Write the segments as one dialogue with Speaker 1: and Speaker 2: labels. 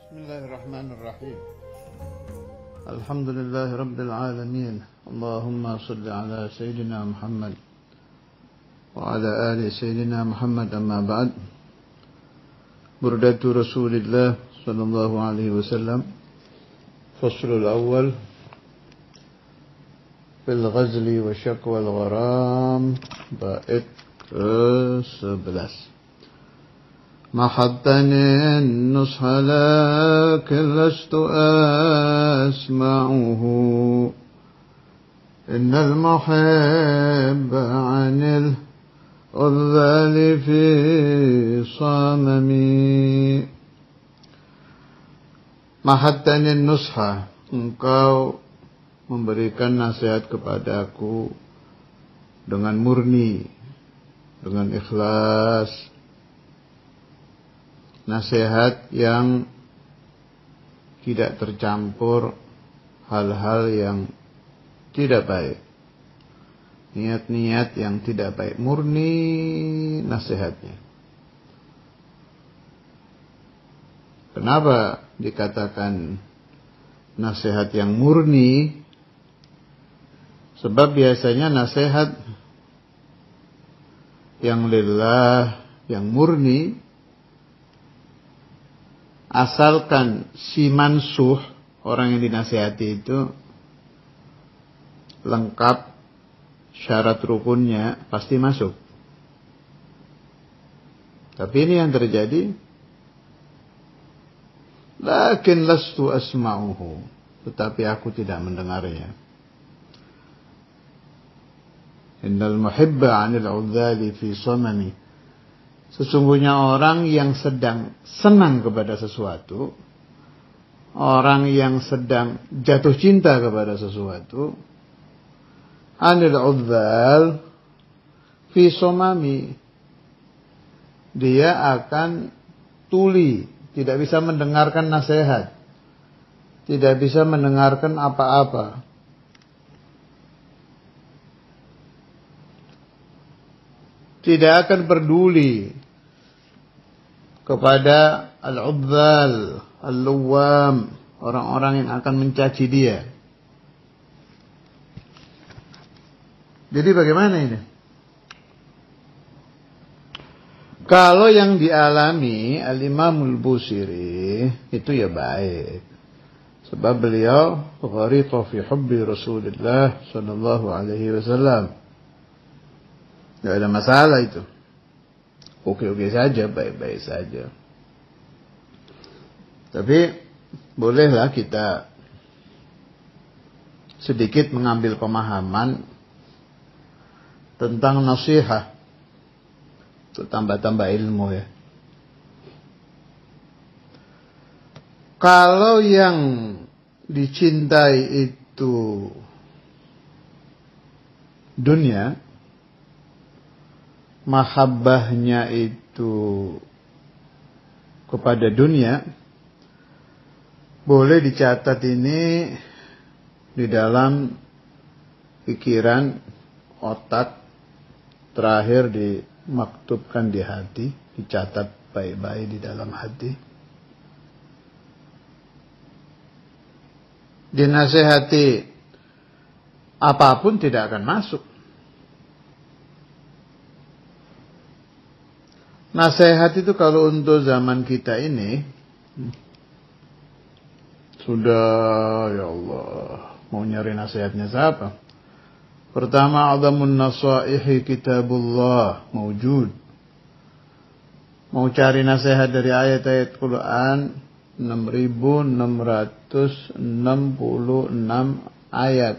Speaker 1: Bismillahirrahmanirrahim. Alhamdulillahi Rabbil Alamin. Allahumma salli ala Sayyidina Muhammad wa ala ali Sayyidina Muhammad, amma ba'd. Burdatu Rasulillah sallallahu alaihi wasallam. Faslul awal fil ghazli wa syakwa al-gharam, bait ke-11. محبتني النصح لكن لست أسمعه إن المحب عن العذال في صممي. Mahadtani nusha, engkau memberikan nasihat kepadaku dengan murni, dengan ikhlas. Nasihat yang tidak tercampur hal-hal yang tidak baik, niat-niat yang tidak baik, murni nasihatnya. Kenapa dikatakan nasihat yang murni? Sebab biasanya nasihat yang lillah, yang murni, asalkan si mansuh, orang yang dinasihati itu lengkap syarat rukunnya, pasti masuk. Tapi ini yang terjadi. Lakin lastu asma'uhu, tetapi aku tidak mendengarnya. Innal muhibba 'anil 'udzali fi samami. Sesungguhnya orang yang sedang senang kepada sesuatu, orang yang sedang jatuh cinta kepada sesuatu, anil udzal fi somami, dia akan tuli, tidak bisa mendengarkan nasihat, tidak bisa mendengarkan apa-apa. Tidak akan peduli kepada al-udzal, al-luwam, orang-orang yang akan mencaci dia. Jadi bagaimana ini? Kalau yang dialami Al-Imamul Busiri itu ya baik. Sebab beliau gharita fi hubbi Rasulullah sallallahu alaihi wasallam. Tidak ada masalah itu. Oke-oke saja, baik-baik saja. Tapi bolehlah kita sedikit mengambil pemahaman tentang nasihat. Itu tambah-tambah ilmu ya. Kalau yang dicintai itu dunia, mahabbahnya itu kepada dunia, boleh dicatat ini di dalam pikiran, otak, terakhir dimaktubkan di hati, dicatat baik-baik di dalam hati. Dinasehati apapun tidak akan masuk. Nasihat itu kalau untuk zaman kita ini sudah, ya Allah, mau nyari nasihatnya siapa? Pertama, a'zamun nasaihi kitabullah mawjud. Mau cari nasihat dari ayat-ayat Quran 6.666 ayat.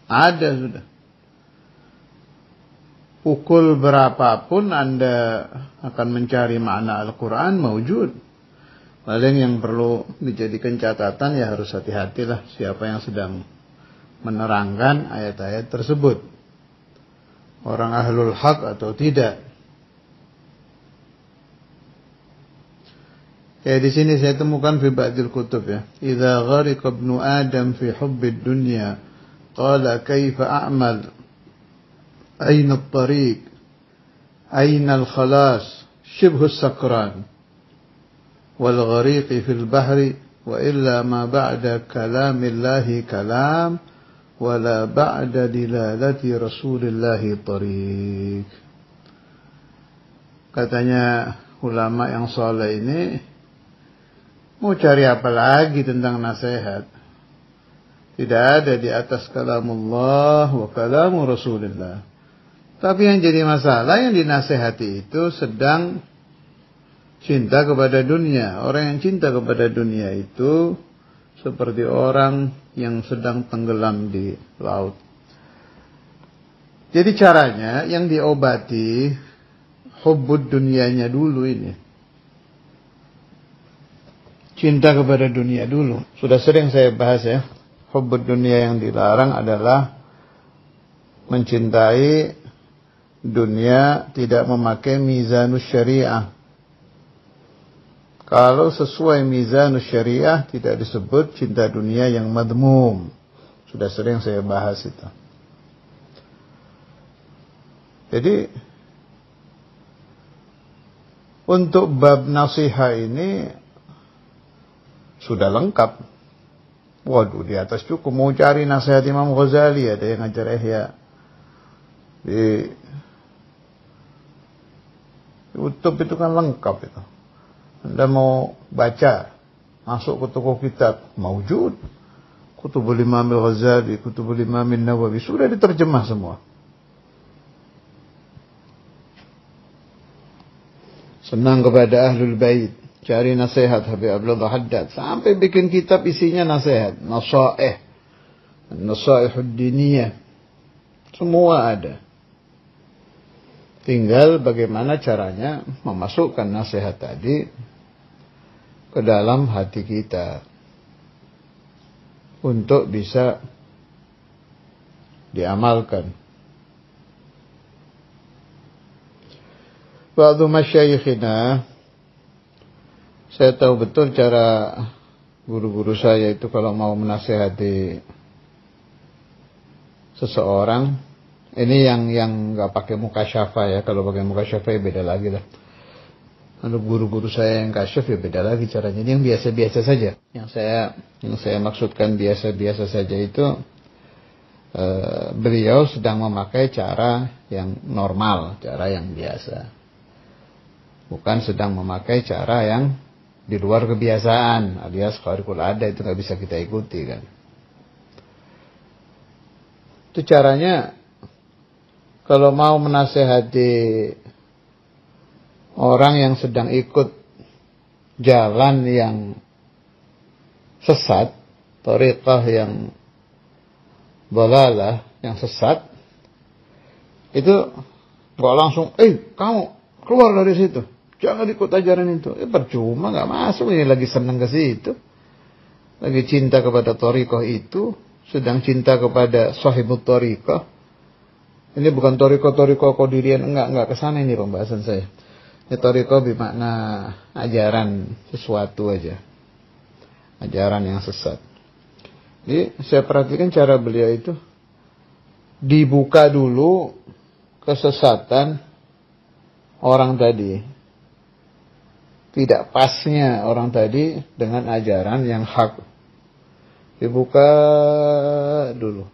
Speaker 1: Ada sudah. Pukul berapapun Anda akan mencari makna Al-Quran, mawjud. Paling yang perlu dijadikan catatan ya harus hati-hatilah siapa yang sedang menerangkan ayat-ayat tersebut. Orang ahlul haq atau tidak. Ya, di sini saya temukan fi ba'dil kutub ya. Idza ghariqa ibnu Adam fi hubbid dunya qala kaifa a'mal? Aina at-tariq? Aina al-khalas? Shibhu as-sakran. wal ghariqi fil bahri wa illa ma ba'da kalamillahi kalam wa la ba'da dilalati rasulillahi tariq. Katanya ulama yang saleh ini, mau cari apa lagi tentang nasihat? Tidak ada di atas kalamullah wa kalamu Rasulullah. Tapi yang jadi masalah, yang dinasehati itu sedang cinta kepada dunia. Orang yang cinta kepada dunia itu seperti orang yang sedang tenggelam di laut. Jadi caranya yang diobati hubbud dunianya dulu ini. Cinta kepada dunia dulu. Sudah sering saya bahas ya. Hubbud dunia yang dilarang adalah mencintai dunia tidak memakai mizanus syariah. Kalau sesuai mizanus syariah tidak disebut cinta dunia yang madmum. Sudah sering saya bahas itu. Jadi untuk bab nasihat ini sudah lengkap. Waduh, di atas cukup. Mau cari nasihat Imam Ghazali, ada yang ngajar Ihya. Di YouTube itu kan lengkap itu. Anda mau baca, masuk ke toko kitab, maujud. Kutubul Imam Al-Ghazali, Kutubul Imam Nawawi, sudah diterjemah semua. Senang kepada Ahlul Bait, cari nasihat Habib Abdullah Haddad, sampai bikin kitab isinya nasihat, nasaih, nasaihud diniyah, semua ada. Tinggal bagaimana caranya memasukkan nasihat tadi ke dalam hati kita untuk bisa diamalkan. Ba'du masyayikhina, saya tahu betul cara guru-guru saya itu kalau mau menasihati seseorang. Ini yang nggak pakai mukasyafah ya. Kalau pakai mukasyafah ya beda lagi lah. Lalu guru-guru saya yang kasyaf ya beda lagi caranya. Ini yang biasa-biasa saja. Yang saya maksudkan biasa-biasa saja itu beliau sedang memakai cara yang normal, cara yang biasa. Bukan sedang memakai cara yang di luar kebiasaan, alias kharikul ada, itu nggak bisa kita ikuti kan. Itu caranya. Kalau mau menasehati orang yang sedang ikut jalan yang sesat, thariqah yang dhalalah, yang sesat, itu nggak langsung, kamu keluar dari situ, jangan ikut ajaran itu. Percuma, nggak masuk. Ini lagi senang ke situ, lagi cinta kepada thariqah itu, sedang cinta kepada sahibut thariqah. Ini bukan toriko-toriko kodirian, enggak kesana ini pembahasan saya. Ini toriko bermakna ajaran sesuatu aja, ajaran yang sesat. Jadi saya perhatikan cara beliau itu dibuka dulu kesesatan orang tadi, tidak pasnya orang tadi dengan ajaran yang hak. Dibuka dulu.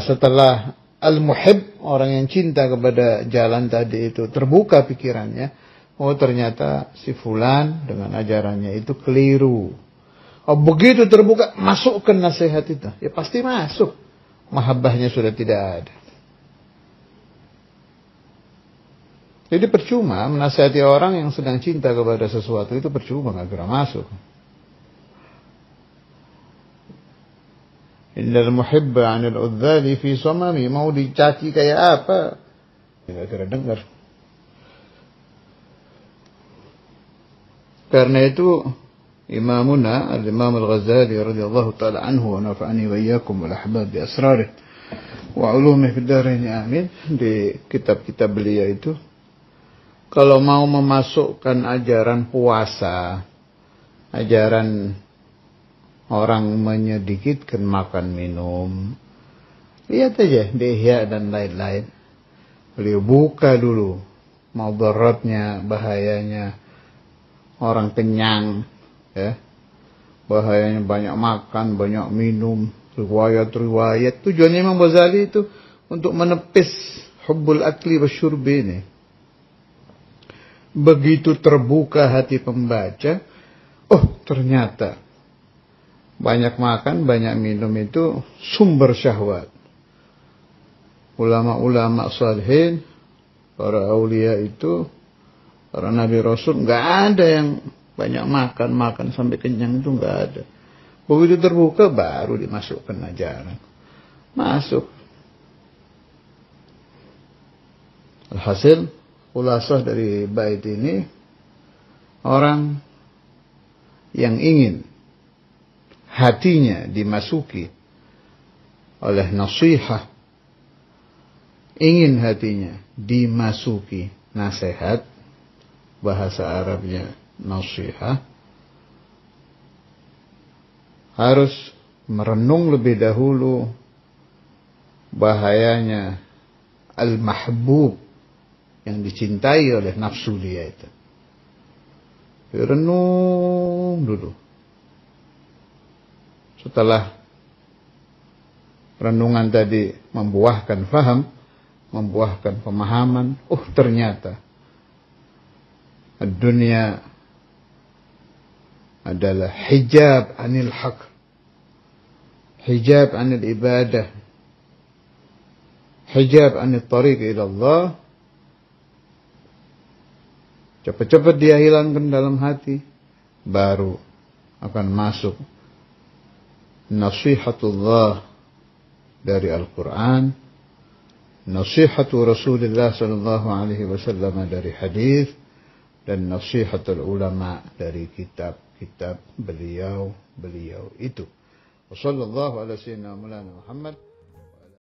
Speaker 1: Setelah al-muhib, orang yang cinta kepada jalan tadi itu terbuka pikirannya, oh ternyata si fulan dengan ajarannya itu keliru. Oh begitu terbuka, masukkan nasihat itu, ya pasti masuk. Mahabbahnya sudah tidak ada. Jadi percuma menasihati orang yang sedang cinta kepada sesuatu itu, percuma, nggak kira masuk. Innal muhibba 'anil udzali fi samami, mau dicaci kayak apa? Enggak kira dengar. Karena itu Imamuna Al-Imam Al-Ghazali radhiyallahu taala anhu wa nafa'ani wa iyyakum wal ahbab bi asrarih wa ulumihi fid dharain amin, di kitab-kitab beliau itu kalau mau memasukkan ajaran puasa, ajaran orang menyedikitkan makan minum, lihat aja di Ihya dan lain-lain. Beliau buka dulu mudaratnya, bahayanya, orang kenyang, ya. Bahayanya banyak makan, banyak minum, riwayat-riwayat. Tujuannya Imam Ghazali itu untuk menepis hubbul akli wasyurbi ini. Begitu terbuka hati pembaca, oh ternyata banyak makan, banyak minum itu sumber syahwat. Ulama-ulama salihin, para aulia itu, para nabi rasul, nggak ada yang banyak makan sampai kenyang, itu nggak ada. Begitu terbuka baru dimasukkan ajaran. Masuk. Alhasil, khulasah dari bait ini, orang yang ingin hatinya dimasuki oleh nasihat, ingin hatinya dimasuki nasihat, bahasa Arabnya nasihat, harus merenung lebih dahulu bahayanya al-mahbub yang dicintai oleh nafsu dia itu. Renung dulu. Setelah renungan tadi membuahkan faham, membuahkan pemahaman, oh ternyata dunia adalah hijab anil haq, hijab anil ibadah, hijab anil tariq ila Allah. Cepat-cepat dia hilangkan dalam hati, baru akan masuk nasihatullah dari Al-Quran, nasihatu Rasulullah sallallahu alaihi wasallam dari hadis, dan nasihatul ulama dari kitab-kitab beliau itu. Wassallallahu ala sayyidina Maulana Muhammad